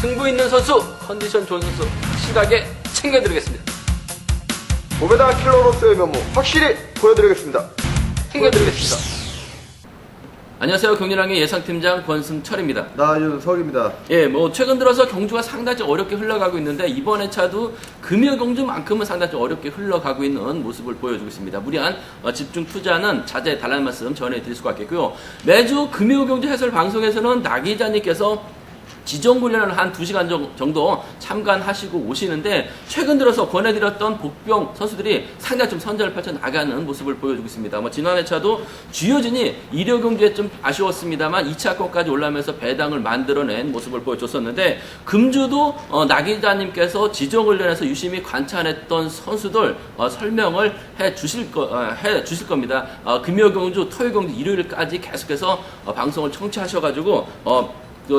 승부 있는 선수, 컨디션 좋은 선수 확실하게 챙겨드리겠습니다. 고배당 킬러로서의 면모 확실히 보여드리겠습니다. 챙겨드리겠습니다. 안녕하세요. 경륜왕의 예상팀장 권승철입니다. 나윤석입니다. 예, 최근 들어서 경주가 상당히 좀 어렵게 흘러가고 있는데 이번 회차도 금요 경주만큼은 상당히 좀 어렵게 흘러가고 있는 모습을 보여주고 있습니다. 무리한 집중 투자는 자제해 달라는 말씀 전해드릴 수가 있겠고요. 매주 금요 경주 해설 방송에서는 나 기자님께서 지정훈련을 한 2시간 정도 참관하시고 오시는데 최근 들어서 권해드렸던 복병 선수들이 상당히 좀 선전을 펼쳐 나가는 모습을 보여주고 있습니다. 지난 회차도 주효진이 1호 경주에 좀 아쉬웠습니다만 2차권까지 올라오면서 배당을 만들어낸 모습을 보여줬었는데 금주도 나 기자님께서 지정훈련에서 유심히 관찰했던 선수들 설명을 해 주실 겁니다. 금요 경주, 토요 경주, 일요일까지 계속해서 방송을 청취하셔가지고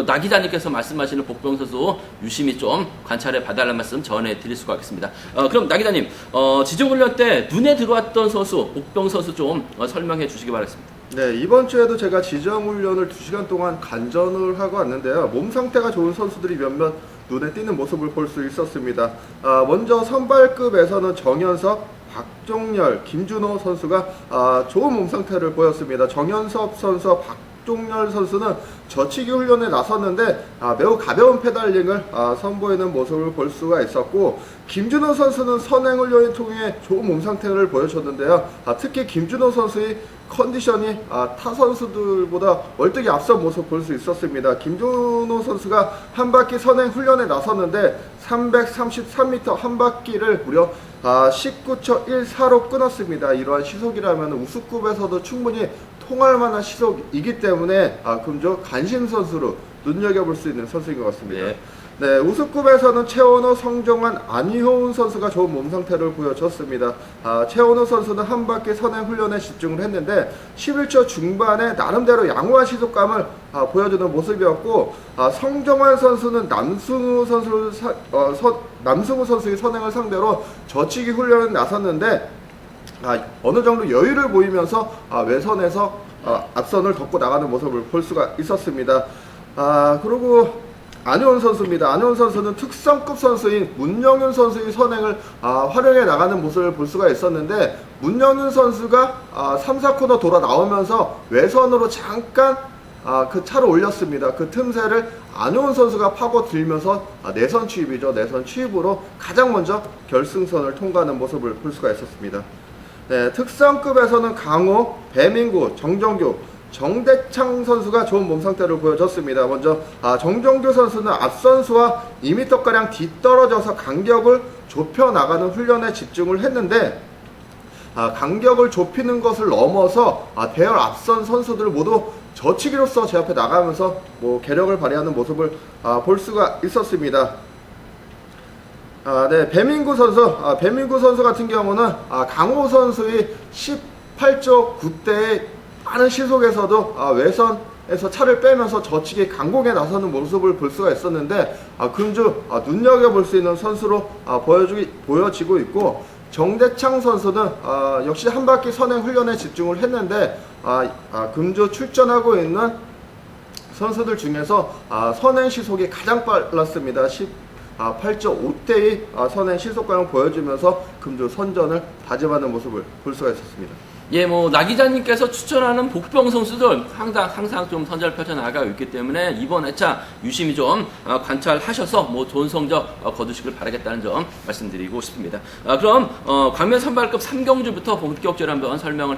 나 기자님께서 말씀하시는 복병 선수 유심히 좀 관찰해 봐달라는 말씀 전해드릴 수가 있겠습니다. 그럼 나 기자님, 지정훈련 때 눈에 들어왔던 선수, 복병 선수 좀 설명해 주시기 바라겠습니다. 네, 이번 주에도 제가 지정훈련을 2시간 동안 간전을 하고 왔는데요. 몸 상태가 좋은 선수들이 몇몇 눈에 띄는 모습을 볼 수 있었습니다. 먼저 선발급에서는 정현석, 박종열, 김준호 선수가 좋은 몸 상태를 보였습니다. 정현석 선수와 박종열 선수는 저치기 훈련에 나섰는데 매우 가벼운 페달링을 선보이는 모습을 볼 수가 있었고, 김준호 선수는 선행 훈련을 통해 좋은 몸 상태를 보여줬는데요. 특히 김준호 선수의 컨디션이 타 선수들보다 월등히 앞선 모습 볼 수 있었습니다. 김준호 선수가 한 바퀴 선행 훈련에 나섰는데 333m 한 바퀴를 무려 19초 14로 끊었습니다. 이러한 시속이라면 우수급에서도 충분히 통할 만한 시속이기 때문에 금주 간신 선수로 눈여겨볼 수 있는 선수인 것 같습니다. 네, 우수급에서는 최원호, 성정환, 안희호운 선수가 좋은 몸 상태를 보여줬습니다. 최원호 선수는 한 바퀴 선행 훈련에 집중을 했는데 11초 중반에 나름대로 양호한 시속감을 보여주는 모습이었고, 성정환 선수는 남승우 선수의 선행을 상대로 저치기 훈련에 나섰는데 어느 정도 여유를 보이면서 외선에서 앞선을 덮고 나가는 모습을 볼 수가 있었습니다. 그리고 안효은 선수입니다. 안효은 선수는 특성급 선수인 문영윤 선수의 선행을 활용해 나가는 모습을 볼 수가 있었는데, 문영윤 선수가 3, 4코너 돌아 나오면서 외선으로 잠깐 그 차를 올렸습니다. 그 틈새를 안효은 선수가 파고들면서 내선 추입이죠. 내선 추입으로 가장 먼저 결승선을 통과하는 모습을 볼 수가 있었습니다. 네, 특성급에서는 강호, 배민구, 정정규, 정대창 선수가 좋은 몸 상태를 보여줬습니다. 먼저 정정규 선수는 앞선수와 2m가량 뒤떨어져서 간격을 좁혀 나가는 훈련에 집중을 했는데, 간격을 좁히는 것을 넘어서 대열 앞선 선수들 모두 저치기로서 제 앞에 나가면서 계력을 발휘하는 모습을 볼 수가 있었습니다. 네, 배민구 선수 같은 경우는 강호 선수의 18조 9대의 빠른 시속에서도 외선에서 차를 빼면서 저치기 강공에 나서는 모습을 볼 수가 있었는데, 금주 눈여겨볼 수 있는 선수로 보여지고 있고, 정대창 선수는 역시 한 바퀴 선행 훈련에 집중을 했는데 금주 출전하고 있는 선수들 중에서 선행 시속이 가장 빨랐습니다. 8.5대의 선행 시속감을 보여주면서 금주 선전을 다짐하는 모습을 볼 수가 있었습니다. 예, 나 기자님께서 추천하는 복병 선수들 항상 좀 선전을 펼쳐나가고 있기 때문에 이번 회차 유심히 좀 관찰하셔서 좋은 성적 거두시길 바라겠다는 점 말씀드리고 싶습니다. 그럼 광면 선발급 3경주부터 본격적으로 한번 설명을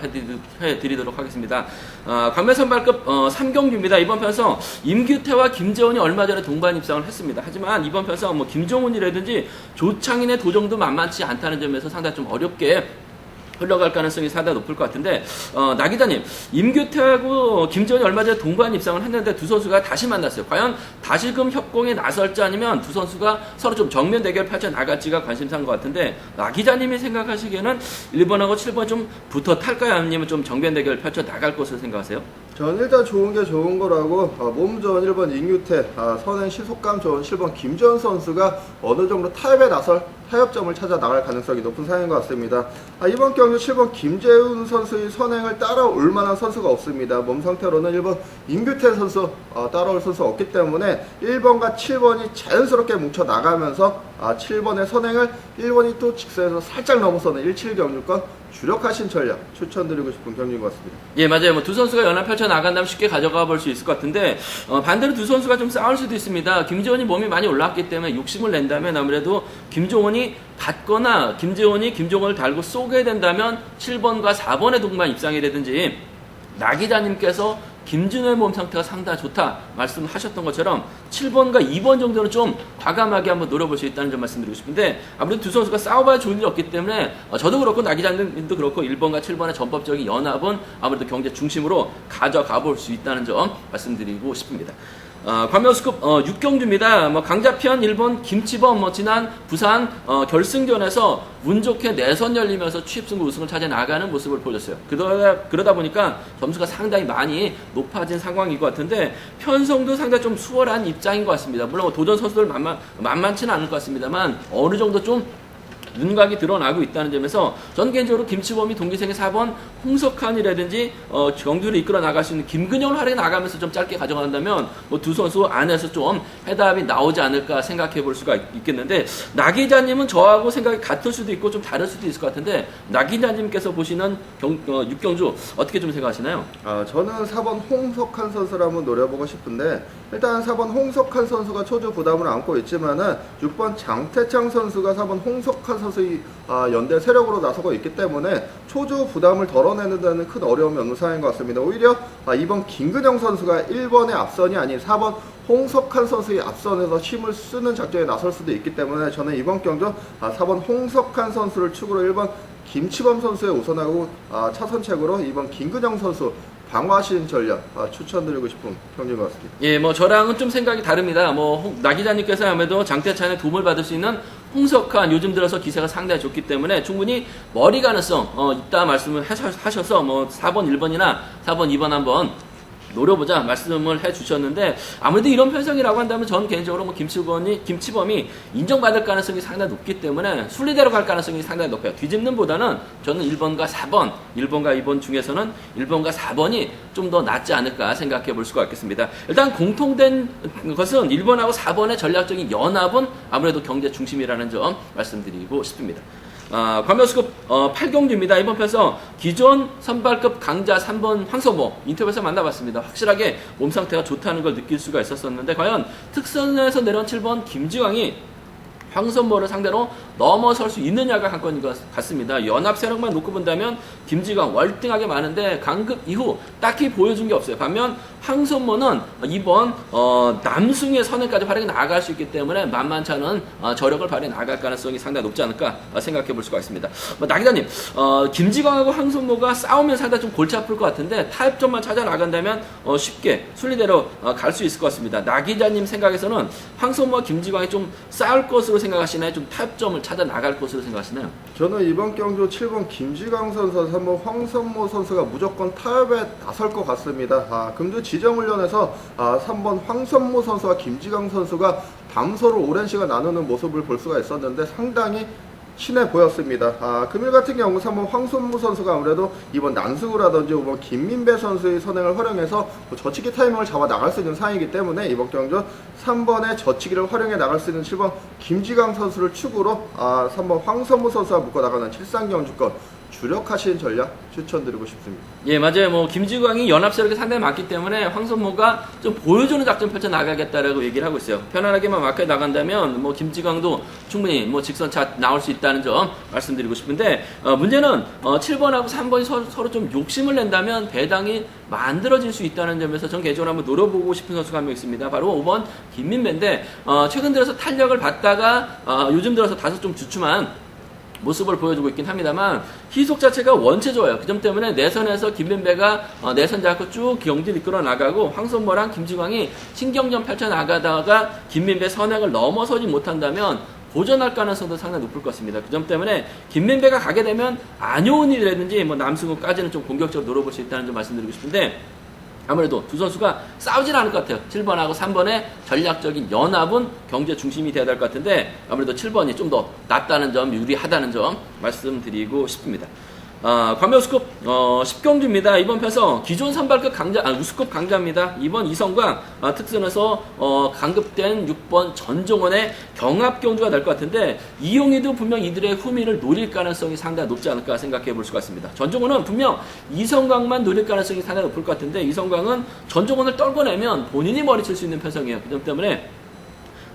해드리도록 하겠습니다. 광면 선발급 3경주입니다. 이번 편성 임규태와 김재원이 얼마 전에 동반 입상을 했습니다. 하지만 이번 편성 김종훈이라든지 조창인의 도정도 만만치 않다는 점에서 상당히 좀 어렵게 흘러갈 가능성이 상당히 높을 것 같은데, 나 기자님, 임규태하고 김재원이 얼마 전에 동반 입상을 했는데 두 선수가 다시 만났어요. 과연 다시금 협공에 나설지 아니면 두 선수가 서로 좀 정면 대결 펼쳐 나갈지가 관심사인 것 같은데, 나 기자님이 생각하시기에는 1번하고 7번 좀 붙어 탈까요? 아니면 좀 정면 대결 펼쳐 나갈 것으로 생각하세요? 전 일단 좋은 게 좋은 거라고 몸 좋은 1번 임유태, 선행 시속감 좋은 7번 김지현 선수가 어느 정도 타협에 나설 타협점을 찾아 나갈 가능성이 높은 상황인 것 같습니다. 이번 경기 7번 김재훈 선수의 선행을 따라올 만한 선수가 없습니다. 몸 상태로는 1번 임규태 선수 따라올 선수가 없기 때문에 1번과 7번이 자연스럽게 뭉쳐 나가면서 7번의 선행을 1번이 또 직선에서 살짝 넘어서는 17 경주권 주력하신 전략 추천드리고 싶은 경기인 것 같습니다. 예, 맞아요. 뭐 두 선수가 연합 펼쳐 나간다면 쉽게 가져가 볼 수 있을 것 같은데 반대로 두 선수가 좀 싸울 수도 있습니다. 김재원이 몸이 많이 올라왔기 때문에 욕심을 낸다면 아무래도 김종원이 받거나 김종원을 달고 쏘게 된다면 7번과 4번의 동반 입상이라든지 나 기자님께서 김준호의 몸 상태가 상당히 좋다 말씀하셨던 것처럼 7번과 2번 정도는 좀 과감하게 한번 노려볼 수 있다는 점 말씀드리고 싶은데 아무래도 두 선수가 싸워봐야 좋은 일이 없기 때문에 저도 그렇고 나 기자님도 그렇고 1번과 7번의 전법적인 연합은 아무래도 경제 중심으로 가져가 볼 수 있다는 점 말씀드리고 싶습니다. 관명수급 6경주입니다. 강자편 1번 김치범 지난 부산 결승전에서 운 좋게 내선 열리면서 취입승부 우승을 찾아 나가는 모습을 보여줬어요. 그러다 보니까 점수가 상당히 많이 높아진 상황인 것 같은데 편성도 상당히 좀 수월한 입장인 것 같습니다. 물론 도전 선수들 만만치는 않을 것 같습니다만 어느 정도 좀 윤곽이 드러나고 있다는 점에서 전 개인적으로 김치범이 동기생의 4번 홍석환이라든지 경주를 이끌어 나갈 수 있는 김근영을 활용해 나가면서 좀 짧게 가져간다면 두 선수 안에서 좀 해답이 나오지 않을까 생각해 볼 수가 있겠는데 나 기자님은 저하고 생각이 같을 수도 있고 좀 다를 수도 있을 것 같은데 나 기자님께서 보시는 6경주 어떻게 좀 생각하시나요? 저는 4번 홍석환 선수를 한번 노려보고 싶은데 일단 4번 홍석환 선수가 초조 부담을 안고 있지만은 6번 장태창 선수가 4번 홍석환 선수의 연대 세력으로 나서고 있기 때문에 초조 부담을 덜어내는 데는 큰 어려움이 없는 상황인 것 같습니다. 오히려 2번 김근영 선수가 1번의 앞선이 아닌 4번 홍석환 선수의 앞선에서 힘을 쓰는 작전에 나설 수도 있기 때문에 저는 이번 경주 4번 홍석환 선수를 축으로 1번 김치범 선수에 우선하고 차선책으로 2번 김근영 선수 방어하시는 전략 추천드리고 싶은 경기인 것 같습니다. 예, 저랑은 좀 생각이 다릅니다. 나 기자님께서 아무래도 장태찬의 도움을 받을 수 있는 홍석환 요즘 들어서 기세가 상당히 좋기 때문에 충분히 머리 가능성 있다 말씀을 하셔서 4번 1번이나 4번 2번 한번 노려보자 말씀을 해주셨는데 아무래도 이런 편성이라고 한다면 저는 개인적으로 김치범이 인정받을 가능성이 상당히 높기 때문에 순리대로 갈 가능성이 상당히 높아요. 뒤집는보다는 저는 1번과 4번, 1번과 2번 중에서는 1번과 4번이 좀 더 낫지 않을까 생각해 볼 수가 있겠습니다. 일단 공통된 것은 1번하고 4번의 전략적인 연합은 아무래도 경제 중심이라는 점 말씀드리고 싶습니다. 관명수급 8경주입니다. 이번 편에서 기존 선발급 강자 3번 황선모 인터뷰에서 만나봤습니다. 확실하게 몸 상태가 좋다는 걸 느낄 수가 있었었는데 과연 특선에서 내려온 7번 김지광이 황선모를 상대로 넘어설 수 있느냐가 관건인 것 같습니다. 연합 세력만 놓고 본다면 김지광 월등하게 많은데 강급 이후 딱히 보여준 게 없어요. 반면 황선모는 이번 남승의 선행까지 활용해 나갈 수 있기 때문에 만만치 않은 저력을 발휘해 나갈 가능성이 상당히 높지 않을까 생각해 볼 수가 있습니다. 나 기자님, 김지광하고 황선모가 싸우면 상당히 좀 골치 아플 것 같은데 타협점만 찾아 나간다면 쉽게 순리대로 갈 수 있을 것 같습니다. 나 기자님 생각에서는 황선모와 김지광이 좀 싸울 것으로 생각하시나요? 좀 타협점을 찾아 나갈 것으로 생각하시나요? 저는 이번 경주 7번 김지광 선수, 3번 황선모 선수가 무조건 타협에 나설 것 같습니다. 금주 지정훈련에서 3번 황선모 선수와 김지광 선수가 담소를 오랜 시간 나누는 모습을 볼 수가 있었는데 상당히 친해 보였습니다. 금일 같은 경우 3번 황선무 선수가 아무래도 이번 난승우라든지 5번 김민배 선수의 선행을 활용해서 저치기 타이밍을 잡아 나갈 수 있는 상황이기 때문에 이번 경주 3번의 저치기를 활용해 나갈 수 있는 7번 김지광 선수를 축으로 3번 황선무 선수와 묶어 나가는 7상 경주권 주력하시는 전략 추천드리고 싶습니다. 예, 맞아요. 김지광이 연합 세력이 상당히 많기 때문에 황선모가 좀 보여주는 작전 펼쳐 나가겠다라고 얘기를 하고 있어요. 편안하게만 마크에 나간다면 김지광도 충분히 직선차 나올 수 있다는 점 말씀드리고 싶은데 문제는 7번하고 3번이 서로 좀 욕심을 낸다면 배당이 만들어질 수 있다는 점에서 전 개인적으로 한번 노려보고 싶은 선수가 한 명 있습니다. 바로 5번 김민배인데 최근 들어서 탄력을 받다가 요즘 들어서 다소 좀 주춤한 모습을 보여주고 있긴 합니다만 희속 자체가 원체 좋아요. 그 점 때문에 내선에서 김민배가 내선 잡고 쭉 경기를 이끌어 나가고 황선모랑 김지광이 신경전 펼쳐 나가다가 김민배 선행을 넘어서지 못한다면 도전할 가능성도 상당히 높을 것 같습니다. 그 점 때문에 김민배가 가게 되면 안효은이라든지 남승우까지는 좀 공격적으로 노려볼 수 있다는 점 말씀드리고 싶은데 아무래도 두 선수가 싸우진 않을 것 같아요. 7번하고 3번의 전략적인 연합은 경제 중심이 돼야 될 것 같은데 아무래도 7번이 좀 더 낫다는 점, 유리하다는 점 말씀드리고 싶습니다. 과메우스급 10경주입니다. 이번 편성 기존 선발급 강자, 우수급 강자입니다. 이번 이성광 특선에서 강급된 6번 전종원의 경합 경주가 될 것 같은데 이용희도 분명 이들의 후미를 노릴 가능성이 상당히 높지 않을까 생각해 볼 수가 있습니다. 전종원은 분명 이성광만 노릴 가능성이 상당히 높을 것 같은데 이성광은 전종원을 떨궈내면 본인이 머리칠 수 있는 편성이에요. 그 점 때문에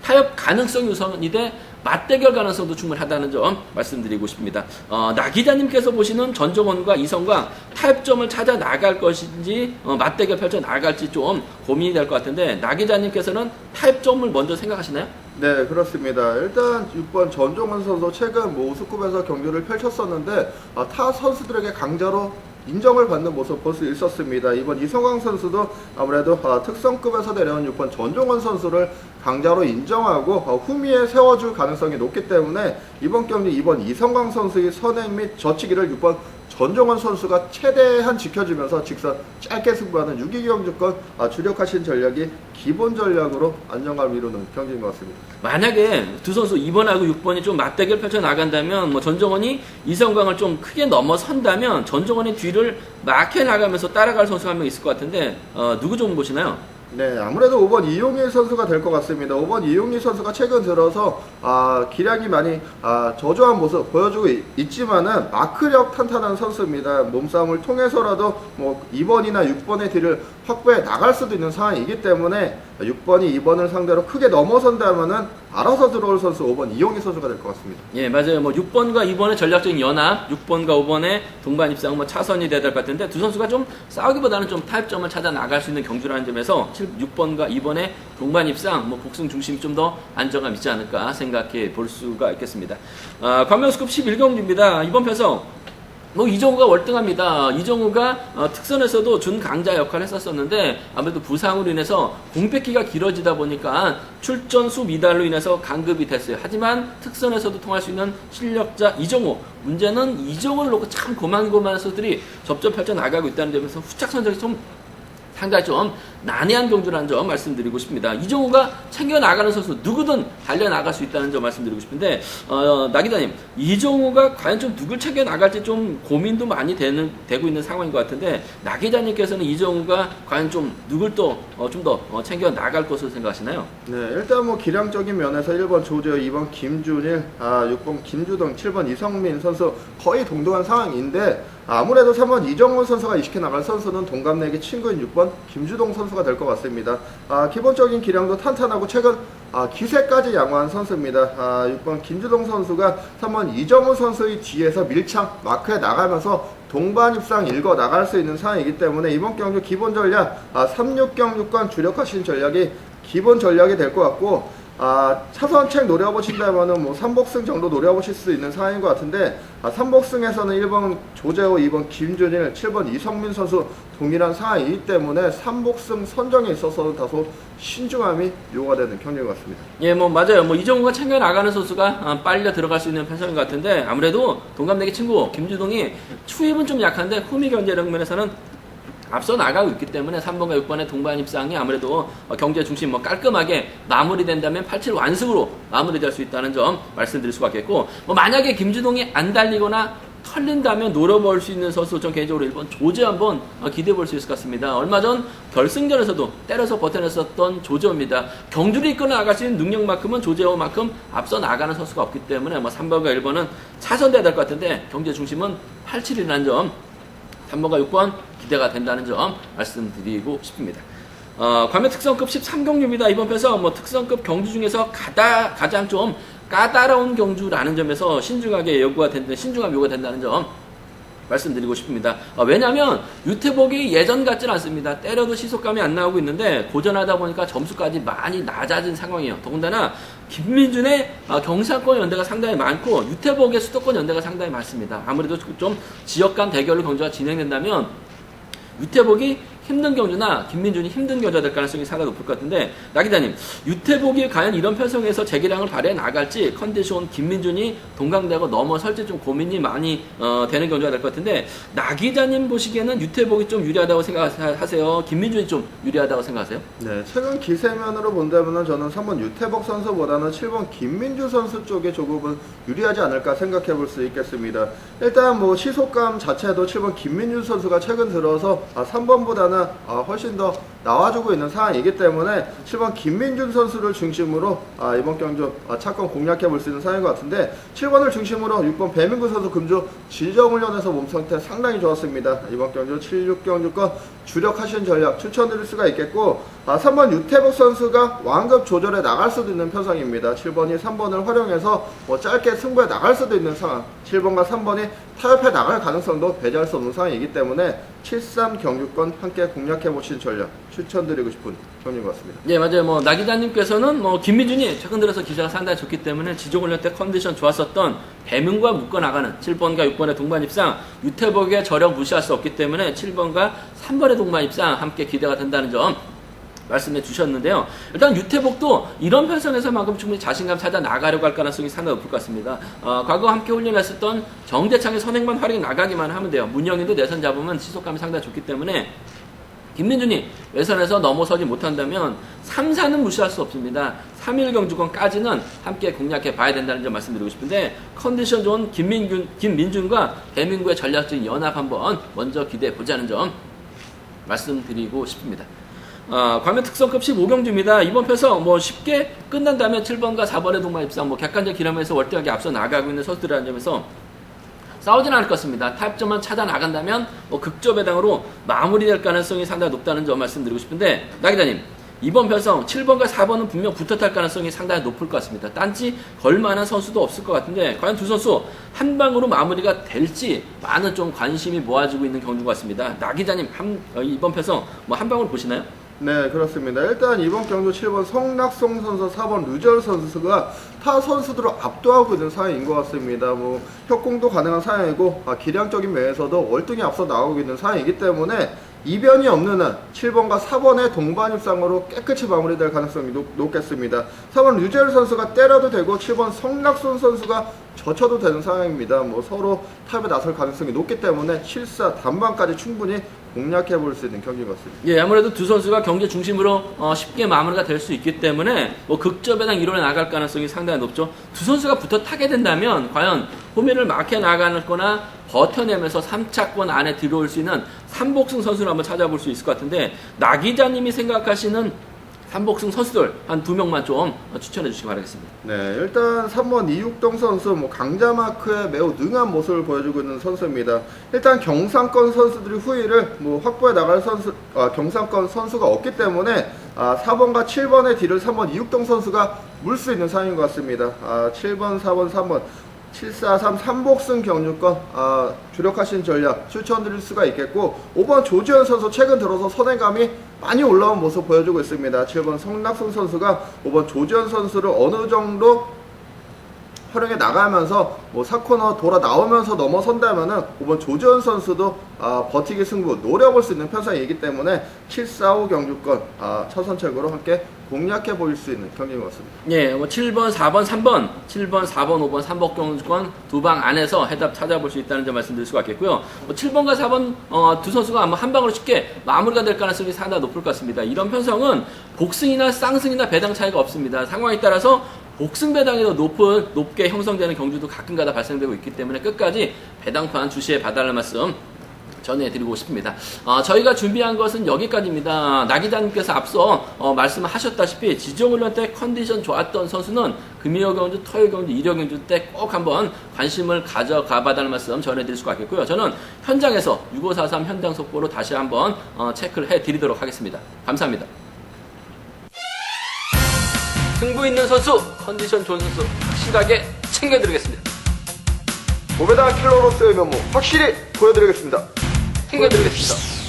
타협 가능성이 우선이 돼 맞대결 가능성도 충분하다는 점 말씀드리고 싶습니다. 나 기자님께서 보시는 전종원과 이성광 타협점을 찾아 나갈 것인지 맞대결 펼쳐 나갈지 좀 고민이 될 것 같은데 나 기자님께서는 타협점을 먼저 생각하시나요? 네, 그렇습니다. 일단 6번 전종원 선수 최근 우수급에서 경기를 펼쳤었는데 타 선수들에게 강자로 인정을 받는 모습 볼 수 있었습니다. 이번 이성광 선수도 아무래도 특성급에서 내려온 6번 전종원 선수를 강자로 인정하고 후미에 세워줄 가능성이 높기 때문에 이번 경기 이번 이성광 선수의 선행 및 저치기를 6번 전종원 선수가 최대한 지켜주면서 직선 짧게 승부하는 6위 경주권 주력하신 전략이 기본 전략으로 안정감을 이루는 경기인 것 같습니다. 만약에 두 선수 2번하고 6번이 좀 맞대결 펼쳐 나간다면 뭐 전종원이 이성광을 좀 크게 넘어선다면 전종원의 뒤를 막혀 나가면서 따라갈 선수가 한 명 있을 것 같은데 누구 좀 보시나요? 네, 아무래도 5번 이용희 선수가 될 것 같습니다. 5번 이용희 선수가 최근 들어서 기량이 많이 저조한 모습 보여주고 있지만은 마크력 탄탄한 선수입니다. 몸싸움을 통해서라도 뭐 2번이나 6번의 뒤를 확보해 나갈 수도 있는 상황이기 때문에 6번이 2번을 상대로 크게 넘어선다면은 알아서 들어올 선수 5번 이용희 선수가 될 것 같습니다. 예, 맞아요. 뭐 6번과 2번의 전략적인 연합, 6번과 5번의 동반 입상 뭐 차선이 돼야 될 것 같은데 두 선수가 좀 싸우기보다는 좀 타협점을 찾아 나갈 수 있는 경주라는 점에서 6번과 2번의 동반 입상, 뭐 복승 중심이 좀 더 안정감 있지 않을까 생각해 볼 수가 있겠습니다. 과메우스급 11경주입니다. 이번 편성 뭐 이정우가 월등합니다. 이정우가 특선에서도 준강자 역할을 했었었는데 아무래도 부상으로 인해서 공백기가 길어지다 보니까 출전 수 미달로 인해서 강급이 됐어요. 하지만 특선에서도 통할 수 있는 실력자 이정우. 문제는 이정우를 놓고 참 고만고만한 선수들이 접점 펼쳐 나가고 있다는 점에서 후착 선정이 좀 상당히 좀 난해한 경주라는 점 말씀드리고 싶습니다. 이정우가 챙겨나가는 선수 누구든 달려나갈 수 있다는 점 말씀드리고 싶은데 나 기자님 이정우가 과연 좀 누굴 챙겨나갈지 좀 고민도 많이 되고 있는 상황인 것 같은데 나 기자님께서는 이정우가 과연 좀 누굴 또 좀 더 챙겨나갈 것으로 생각하시나요? 네, 일단 뭐 기량적인 면에서 1번 조재호, 2번 김준일, 6번 김주동, 7번 이성민 선수 거의 동등한 상황인데 아무래도 3번 이정훈 선수가 이식해 나갈 선수는 동갑내기 친구인 6번 김주동 선수가 될 것 같습니다. 기본적인 기량도 탄탄하고 최근 기세까지 양호한 선수입니다. 6번 김주동 선수가 3번 이정훈 선수의 뒤에서 밀착 마크에 나가면서 동반 입상 읽어 나갈 수 있는 상황이기 때문에 이번 경주 기본 전략 36경주권 주력하신 전략이 기본 전략이 될 것 같고 차선책 노려보신다면은 뭐 3복승 정도 노려보실 수 있는 상황인 것 같은데 3복승에서는 1번 조재호, 2번 김준일, 7번 이성민 선수 동일한 상황이기 때문에 3복승 선정에 있어서는 다소 신중함이 요구되는 경기인 것 같습니다. 예, 뭐 맞아요. 뭐 이정우가 챙겨 나가는 선수가 빨려 들어갈 수 있는 편성인 것 같은데 아무래도 동갑내기 친구 김주동이 추입은 좀 약한데 후미 경제력 면에서는 앞서 나가고 있기 때문에 3번과 6번의 동반 입상이 아무래도 경제 중심 뭐 깔끔하게 마무리된다면 87 완승으로 마무리될 수 있다는 점 말씀드릴 수가 있겠고 뭐 만약에 김주동이 안 달리거나 털린다면 노려볼 수 있는 선수 좀 개인적으로 1번 조재 한번 기대해 볼 수 있을 것 같습니다. 얼마 전 결승전에서도 때려서 버텨냈었던 조재호입니다. 경주를 이끌어 나갈 수 있는 능력만큼은 조재호만큼 앞서 나가는 선수가 없기 때문에 뭐 3번과 1번은 차선돼야 될 것 같은데 경제 중심은 87이라는 점 3번과 6번 기대가 된다는 점 말씀드리고 싶습니다. 과메 특성급 13경주입니다. 이번 편에서 뭐 특성급 경주 중에서 가장 좀 까다로운 경주라는 점에서 신중함이 요구가 된다는 점 말씀드리고 싶습니다. 왜냐하면 유태복이 예전 같지는 않습니다. 때려도 시속감이 안 나오고 있는데 고전하다 보니까 점수까지 많이 낮아진 상황이에요. 더군다나 김민준의 경사권 연대가 상당히 많고 유태복의 수도권 연대가 상당히 많습니다. 아무래도 좀 지역 간 대결로 경주가 진행된다면 유태복이 힘든 경주나 김민준이 힘든 경주가 될 가능성이 상당히 높을 것 같은데 나 기자님 유태복이 과연 이런 편성에서 재기량을 발휘해 나갈지 컨디션 김민준이 동강대하고 넘어설지 좀 고민이 많이 되는 경주가 될 것 같은데 나 기자님 보시기에는 유태복이 좀 유리하다고 생각하세요? 김민준이 좀 유리하다고 생각하세요? 네, 최근 기세면으로 본다면 저는 3번 유태복 선수보다는 7번 김민주 선수 쪽에 조금은 유리하지 않을까 생각해 볼 수 있겠습니다. 일단 뭐 시속감 자체도 7번 김민주 선수가 최근 들어서 3번보다는 훨씬 더 나와주고 있는 상황이기 때문에 7번 김민준 선수를 중심으로 이번 경주 차권 공략해 볼 수 있는 상황인 것 같은데 7번을 중심으로 6번 배민구 선수 금주 지정훈련에서 몸 상태 상당히 좋았습니다. 이번 경주 76경주권 주력하신 전략 추천드릴 수가 있겠고 3번 유태복 선수가 완급 조절해 나갈 수도 있는 편성입니다. 7번이 3번을 활용해서 짧게 승부에 나갈 수도 있는 상황, 7번과 3번이 타협해 나갈 가능성도 배제할 수 없는 상황이기 때문에 73 경주권 함께 공략해 보신 전략 추천드리고 싶은 경기인 것 같습니다. 네, 맞아요. 나 기자님께서는 김민준이 최근 들어서 기세가 상당히 좋기 때문에 지정훈련 때 컨디션 좋았었던 배민과 묶어 나가는 7번과 6번의 동반 입상, 유태복의 저력 무시할 수 없기 때문에 7번과 3번의 동반 입상 함께 기대가 된다는 점 말씀해 주셨는데요. 일단 유태복도 이런 편성에서만큼 충분히 자신감 찾아 나가려고 할 가능성이 상당히 높을 것 같습니다. 과거 함께 훈련했었던 정대창의 선행만 활용해 나가기만 하면 돼요. 문영인도 내선 잡으면 시속감이 상당히 좋기 때문에 김민준이 외선에서 넘어서지 못한다면 3, 4는 무시할 수 없습니다. 3일 경주권까지는 함께 공략해 봐야 된다는 점 말씀드리고 싶은데 컨디션 좋은 김민준과 배민구의 전략적인 연합 한번 먼저 기대해 보자는 점 말씀드리고 싶습니다. 과면 특성급 15경주입니다. 이번 편성 쉽게 끝난다면 7번과 4번의 동반 입상 객관적 기량에서 월등하게 앞서 나가고 있는 선수들이라는 점에서 싸우진 않을 것 같습니다. 타협점만 찾아 나간다면 극조 배당으로 마무리될 가능성이 상당히 높다는 점 말씀드리고 싶은데 나 기자님 이번 편성 7번과 4번은 분명 붙어탈 가능성이 상당히 높을 것 같습니다. 딴지 걸만한 선수도 없을 것 같은데 과연 두 선수 한 방으로 마무리가 될지 많은 좀 관심이 모아지고 있는 경주인 것 같습니다. 나 기자님 이번 편성 한 방으로 보시나요? 네, 그렇습니다. 일단 이번 경주 7번 성낙송 선수, 4번 류절 선수가 타 선수들을 압도하고 있는 상황인 것 같습니다. 협공도 가능한 상황이고 기량적인 면에서도 월등히 앞서 나오고 있는 상황이기 때문에 이변이 없는 한 7번과 4번의 동반 입상으로 깨끗이 마무리될 가능성이 높겠습니다. 4번 류절 선수가 때려도 되고 7번 성낙손 선수가 젖혀도 되는 상황입니다. 서로 탑에 나설 가능성이 높기 때문에 7사 단반까지 충분히 공략해 볼 수 있는 경기인 것 같습니다. 예, 아무래도 두 선수가 경기 중심으로 쉽게 마무리가 될 수 있기 때문에 극적배당 이론에 나갈 가능성이 상당히 높죠. 두 선수가 붙어 타게 된다면 과연 호미를 막혀 나가거나 버텨내면서 3차권 안에 들어올 수 있는 삼복승 선수를 한번 찾아볼 수 있을 것 같은데 나 기자님이 생각하시는 삼복승 선수들 한 2명만 좀 추천해 주시기 바라겠습니다. 네, 일단 3번 이육동 선수 강자 마크에 매우 능한 모습을 보여주고 있는 선수입니다. 일단 경상권 선수들이 후위를 확보해 나갈 경상권 선수가 없기 때문에 4번과 7번의 뒤를 3번 이육동 선수가 물 수 있는 상황인 것 같습니다. 7번, 4번, 3번 743 삼복승 경주권 주력하신 전략 추천드릴 수가 있겠고 5번 조지현 선수 최근 들어서 선행감이 많이 올라온 모습 보여주고 있습니다. 7번 성낙승 선수가 5번 조지현 선수를 어느 정도 활용해 나가면서 4코너 돌아 나오면서 넘어선다면은 5번 조지현 선수도 버티기 승부 노려볼 수 있는 편성이기 때문에 745 경주권 차선책으로 함께 공략해 보일 수 있는 경기인 것 같습니다. 예, 7번, 4번, 3번, 7번, 4번, 5번, 3번 경주권 두 방 안에서 해답 찾아볼 수 있다는 점 말씀드릴 수가 있겠고요. 7번과 4번 두 선수가 아마 한 방으로 쉽게 마무리가 될 가능성이 상당히 높을 것 같습니다. 이런 편성은 복승이나 쌍승이나 배당 차이가 없습니다. 상황에 따라서 복승 배당이 더 높게 형성되는 경주도 가끔가다 발생되고 있기 때문에 끝까지 배당판 주시해 봐달라는 말씀 전해드리고 싶습니다. 저희가 준비한 것은 여기까지입니다. 나 기자님께서 앞서 말씀하셨다시피 지정훈련 때 컨디션 좋았던 선수는 금요 경주, 토요 경주, 일요 경주 때 꼭 한번 관심을 가져가 봐달라는 말씀 전해드릴 수가 있겠고요. 저는 현장에서 6543 현장 속보로 다시 한번 체크를 해드리도록 하겠습니다. 감사합니다. 승부 있는 선수, 컨디션 좋은 선수 확실하게 챙겨드리겠습니다. 고배당 킬러로서의 면모 확실히 보여드리겠습니다. 챙겨드리겠습니다.